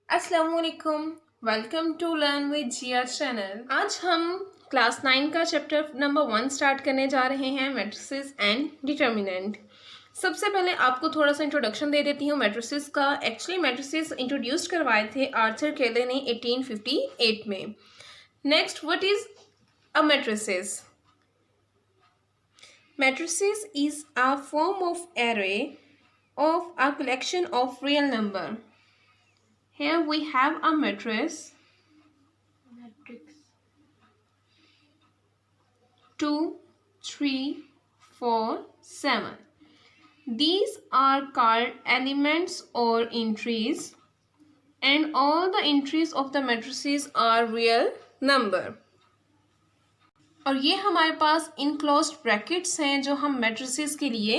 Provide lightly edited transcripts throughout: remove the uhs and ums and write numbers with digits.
अस्सलामुअलैकुम, welcome to learn with Jiya channel. आज हम क्लास 9 का चैप्टर नंबर 1 स्टार्ट करने जा रहे हैं, मैट्रिसेस एंड डिटर्मिनेंट। सबसे पहले आपको थोड़ा सा इंट्रोडक्शन दे देती हूँ मैट्रिसेस का। एक्चुअली मैट्रिसेस इंट्रोड्यूस करवाए थे आर्थर केले ने 1858 में। Next, what is a matrices? Matrices is a form of array of a collection of real number. Here we have a matrix 2, 3, 4, 7. These are called elements or entries, and all the entries of the matrices are real number. और ये हमारे पास enclosed brackets हैं जो हम matrices के लिए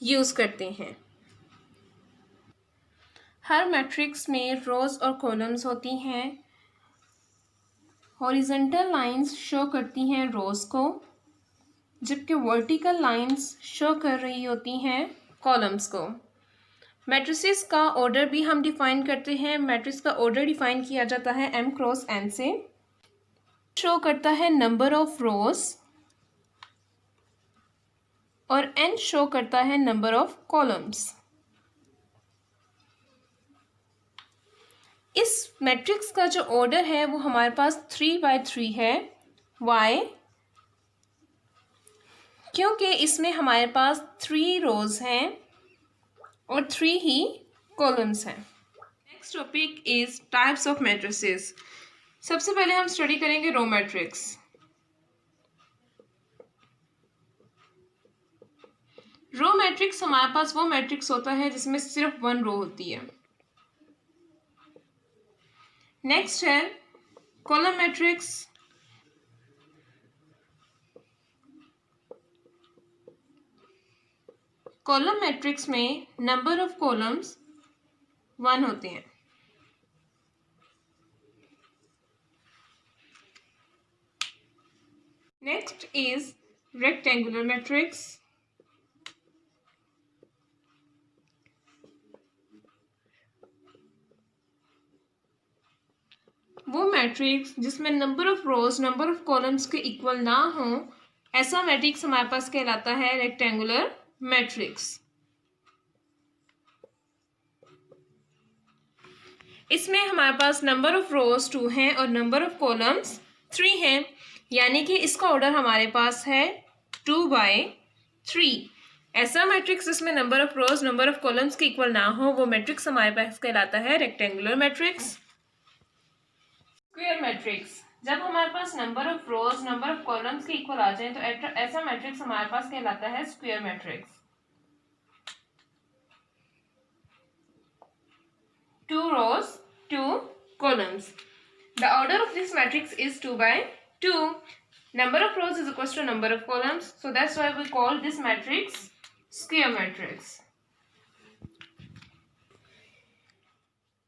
use करते हैं। हर मैट्रिक्स में रोज और कॉलम्स होती हैं। हॉरिजॉन्टल लाइंस शो करती हैं रोज को, जबकि वर्टिकल लाइंस शो कर रही होती हैं कॉलम्स को। मैट्रिसेस का ऑर्डर भी हम डिफाइन करते हैं। मैट्रिक्स का ऑर्डर डिफाइन किया जाता है m क्रॉस n से। शो करता है नंबर ऑफ रोज और n शो करता है नंबर ऑफ कॉलम्स। इस मैट्रिक्स का जो ऑर्डर है वो हमारे पास 3/3 है। वाई? क्योंकि इसमें हमारे पास 3 रोज हैं और 3 ही कॉलम्स हैं। Next topic is types of matrices. सबसे पहले हम स्टडी करेंगे रो मैट्रिक्स। रो मैट्रिक्स हमारे पास वो मैट्रिक्स होता है जिसमें सिर्फ 1 रो होती है। नेक्स्ट है कॉलम मैट्रिक्स। कॉलम मैट्रिक्स में नंबर ऑफ कॉलम्स 1 होते हैं। Next is rectangular matrix. वो मैट्रिक्स जिसमें number of rows number of columns के इक्वल ना हो, ऐसा मैट्रिक्स हमारे पास कहलाता है रेक्टेंगुलर मैट्रिक्स। इसमें हमारे पास नंबर ऑफ रोज 2 हैं और नंबर ऑफ कॉलम्स 3 हैं, यानी कि इसका ऑर्डर हमारे पास है 2/3। ऐसा मैट्रिक्स जिसमें number of rows number of columns के इक्वल ना हो, वो मैट्रिक्स हमारे पास कहलाता है रेक्टेंगुलर मैट्रिक्स। Square matrix. जब हमारे पास number of rows number of columns के इक्वल आ जाए तो ऐसा मैट्रिक्स हमारे पास कहलाता है square matrix. 2 rows 2 columns. The order of this matrix is 2/2. Number of rows is equals to number of columns, so that's why we call this matrix square matrix.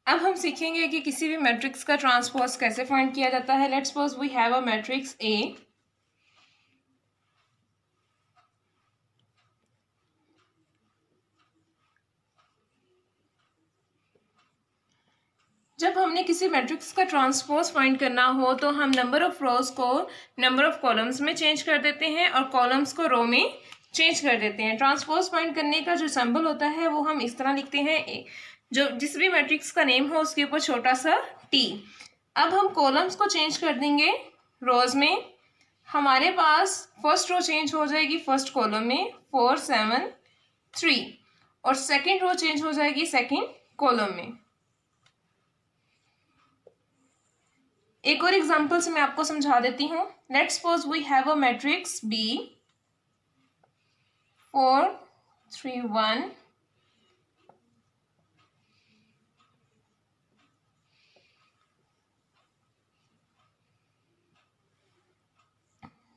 अब हम सीखेंगे कि किसी भी मैट्रिक्स का ट्रांसपोज कैसे फाइंड किया जाता है। Let's suppose we have a matrix A. जब हमने किसी मैट्रिक्स का ट्रांसपोज फाइंड करना हो तो हम नंबर ऑफ रोज को नंबर ऑफ कॉलम्स में चेंज कर देते हैं और कॉलम्स को रो में चेंज कर देते हैं। ट्रांसपोज फाइंड करने का जो सिंबल होता है वो हम इस तरह लिखते हैं, जो जिस भी मैट्रिक्स का नेम हो उसके ऊपर छोटा सा टी। अब हम कॉलम्स को चेंज कर देंगे रोज में। हमारे पास फर्स्ट रो चेंज हो जाएगी फर्स्ट कॉलम में 4 7 3 और सेकंड रो चेंज हो जाएगी सेकंड कॉलम में। एक और एग्जांपल से मैं आपको समझा देती हूँ। Let's suppose we have a matrix B 4 3 1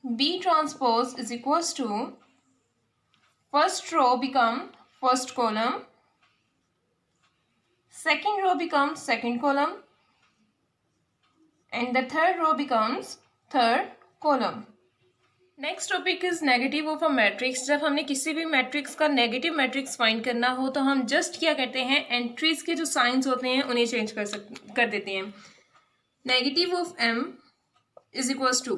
B transpose is equals to first row become first column, second row becomes second column, and the third row becomes third column. Next topic is negative of a matrix. जब हमने किसी भी matrix का negative matrix find करना हो तो हम just क्या करते हैं, एंट्रीज के जो साइंस होते हैं उन्हें चेंज कर देते हैं। Negative of m is equals to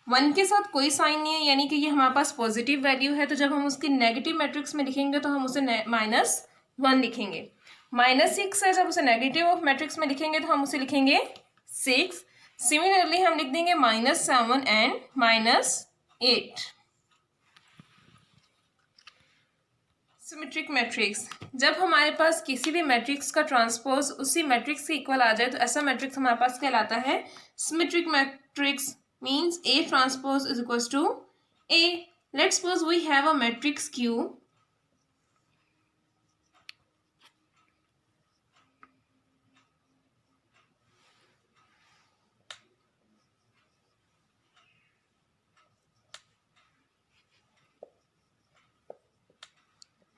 1 के साथ कोई साइन नहीं है, यानी कि ये हमारे पास पॉजिटिव वैल्यू है, तो जब हम उसकी नेगेटिव मैट्रिक्स में लिखेंगे तो हम उसे -1 लिखेंगे। -6 है, जब उसे नेगेटिव ऑफ मैट्रिक्स में लिखेंगे तो हम उसे लिखेंगे 6। सिमिलरली हम लिख देंगे -7 एंड -8। सिमेट्रिक मैट्रिक्स, जब हमारे पास किसी भी मैट्रिक्स का ट्रांसपोज उसी मैट्रिक्स के इक्वल आ जाए तो ऐसा मैट्रिक्स हमारे पास कहलाता है symmetric matrix. Means A transpose is equal to A। Let's suppose we have a matrix Q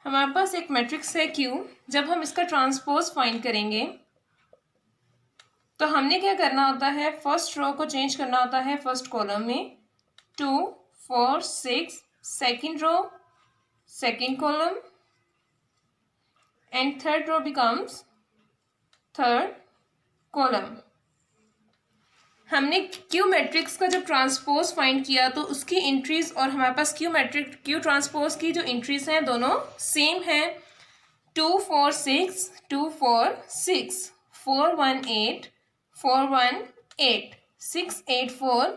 हमारे पास एक मैट्रिक्स है Q। जब हम इसका ट्रांसपोज फाइंड करेंगे तो हमने क्या करना होता है, फर्स्ट रो को चेंज करना होता है फर्स्ट कॉलम में 2 4 6, second row second column and third row becomes third column. हमने क्यू मैट्रिक्स का जब ट्रांसपोज फाइंड किया तो उसकी एंट्रीज और हमारे पास क्यू ट्रांसपोज की जो एंट्रीज हैं दोनों सेम हैं। 2 4 6 2 4 6 4 1 8 4 1 8 6 8 4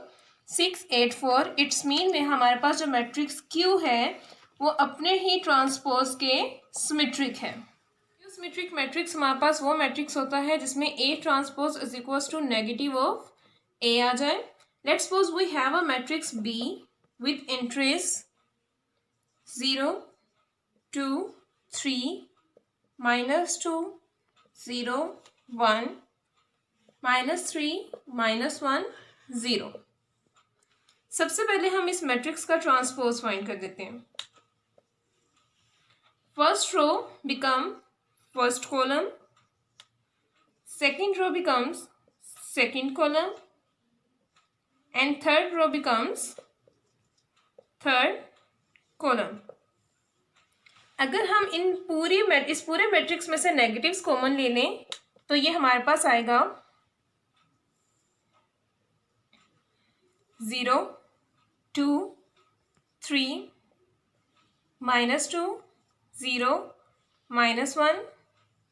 6 8 4। इट्स मीन में हमारे पास जो मैट्रिक्स क्यू है वो अपने ही ट्रांसपोज के सिमेट्रिक है। सिमेट्रिक मैट्रिक्स हमारे पास वो मैट्रिक्स होता है जिसमें A transpose is equals to negative of A आ जाए। Let's suppose we have a matrix B with entries 0 2 3 -2 0 1 -3 -1 0। सबसे पहले हम इस मैट्रिक्स का ट्रांसपोज फाइंड कर देते हैं। First row become first column, second row becomes second column and third row becomes third column. अगर हम इस पूरे मैट्रिक्स में से नेगेटिव्स कॉमन ले लें तो ये हमारे पास आएगा 0 2 3 -2 0 -1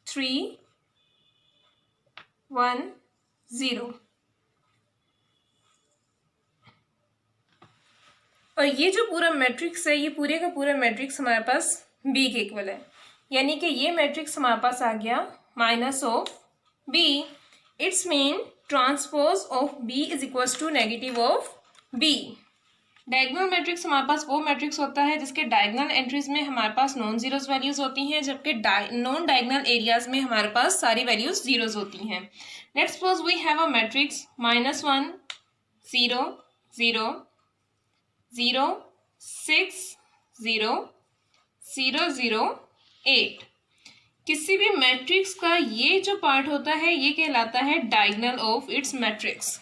3 1 0। और ये जो पूरा मैट्रिक्स है ये पूरे का पूरा मैट्रिक्स हमारे पास B के इक्वल है, यानी कि ये मैट्रिक्स हमारे पास आ गया minus of B। It's mean transpose of B is equals to negative of B। Diagonal matrix हमारे पास वो मैट्रिक्स होता है जिसके डायगोनल एंट्रीज में हमारे पास नॉन जीरोस वैल्यूज होती हैं, जबकि नॉन डायगोनल एरियाज में हमारे पास सारी वैल्यूज जीरोस होती हैं। Let's suppose we have a matrix -1 0 0 0 6 0 0 0 8। किसी भी मैट्रिक्स का ये जो पार्ट होता है ये कहलाता है diagonal of its matrix.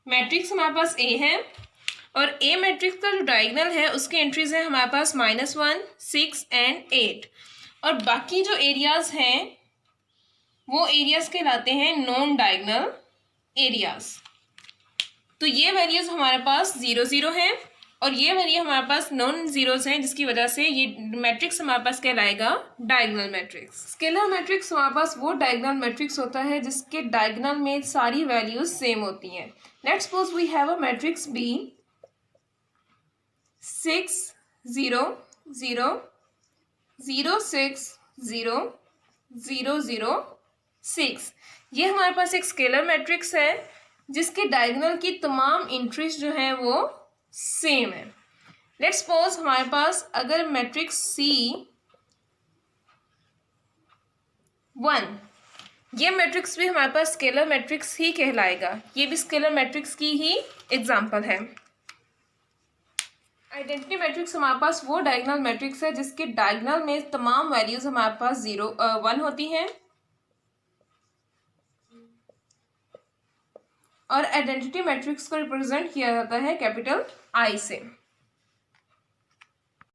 Matrix हमारे पास A है और A मैट्रिक्स का जो डायगोनल है उसके एंट्रीज है हमारे पास -1 6 एंड 8। और बाकी जो एरियाज हैं वो एरियाज कहलाते हैं नॉन डायगोनल एरियाज। तो ये वैल्यूज हमारे पास 0 0 हैं और ये वैल्यू हमारे पास नॉन जीरोस हैं, जिसकी वजह से ये मैट्रिक्स हमारे पास कहलाएगा डायगोनल मैट्रिक्स। स्केलर मैट्रिक्स हमारे पास वो डायगोनल मैट्रिक्स होता है जिसके डायगोनल में सारी वैल्यूज सेम होती हैं। Let's suppose we have a matrix B 6 0 0 0 6 0 0 0 6। ये हमारे पास एक स्केलर मैट्रिक्स है जिसके डायगोनल की तमाम एंट्रीज जो हैं वो सेम है। लेट्स सपोज हमारे पास अगर मैट्रिक्स C 1, ये मैट्रिक्स भी हमारे पास स्केलर मैट्रिक्स ही कहलाएगा, ये भी स्केलर मैट्रिक्स की ही एग्जांपल है। आइडेंटिटी मैट्रिक्स हमारे पास वो डायगोनल मैट्रिक्स है जिसके डायगोनल में तमाम वैल्यूज हमारे पास 1 होती हैं और आइडेंटिटी मैट्रिक्स को रिप्रेजेंट किया जाता है कैपिटल आई से।